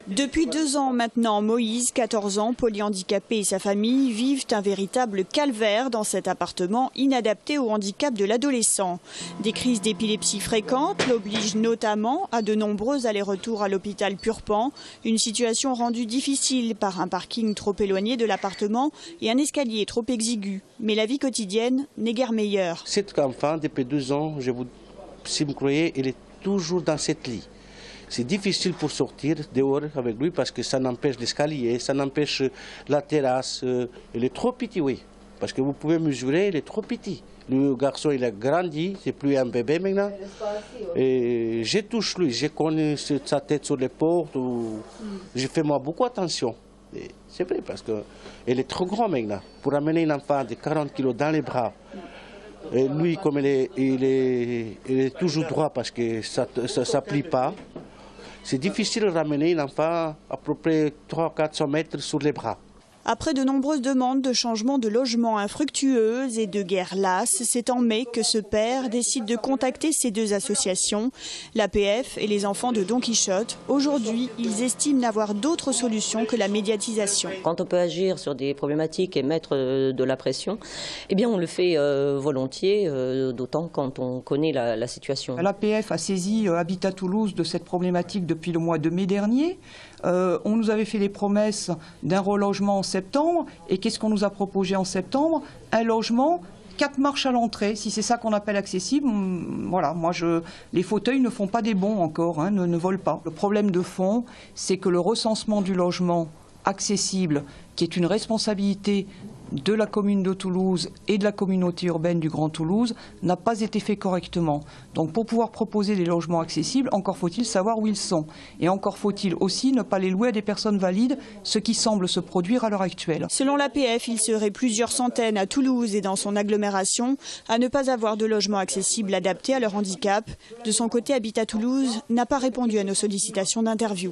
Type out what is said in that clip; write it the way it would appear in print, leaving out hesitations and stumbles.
Depuis 2 ans maintenant, Moïse, 14 ans, polyhandicapé et sa famille vivent un véritable calvaire dans cet appartement inadapté au handicap de l'adolescent. Des crises d'épilepsie fréquentes l'obligent notamment à de nombreux allers-retours à l'hôpital Purpan, une situation rendue difficile par un parking trop éloigné de l'appartement et un escalier trop exigu. Mais la vie quotidienne n'est guère meilleure. Cet enfant, depuis 2 ans, si vous me croyez, il est toujours dans cette lit. C'est difficile pour sortir dehors avec lui parce que ça n'empêche l'escalier, ça n'empêche la terrasse. Il est trop petit, oui. Parce que vous pouvez mesurer, il est trop petit. Le garçon, il a grandi, c'est plus un bébé maintenant. Et je touche lui, je connais sa tête sur les portes. Je fais moi beaucoup attention. C'est vrai parce qu'il est trop grand maintenant. Pour amener un enfant de 40 kilos dans les bras, et lui, comme il est toujours droit parce que ça ne plie pas. C'est difficile de ramener un enfant à peu près 300-400 mètres sur les bras. Après de nombreuses demandes de changement de logement infructueuses et de guerre lasse, c'est en mai que ce père décide de contacter ces deux associations, l'APF et les enfants de Don Quichotte. Aujourd'hui, ils estiment n'avoir d'autre solution que la médiatisation. Quand on peut agir sur des problématiques et mettre de la pression, eh bien on le fait volontiers, d'autant quand on connaît la situation. L'APF a saisi Habitat Toulouse de cette problématique depuis le mois de mai dernier. On nous avait fait les promesses d'un relogement en septembre. Et qu'est-ce qu'on nous a proposé en septembre? Un logement, 4 marches à l'entrée, si c'est ça qu'on appelle accessible. Voilà, les fauteuils ne font pas des bonds encore, hein, ne volent pas. Le problème de fond, c'est que le recensement du logement accessible, qui est une responsabilité de la commune de Toulouse et de la communauté urbaine du Grand Toulouse, n'a pas été fait correctement. Donc pour pouvoir proposer des logements accessibles, encore faut-il savoir où ils sont. Et encore faut-il aussi ne pas les louer à des personnes valides, ce qui semble se produire à l'heure actuelle. Selon l'APF, il serait plusieurs centaines à Toulouse et dans son agglomération à ne pas avoir de logements accessibles adaptés à leur handicap. De son côté, Habitat Toulouse n'a pas répondu à nos sollicitations d'interview.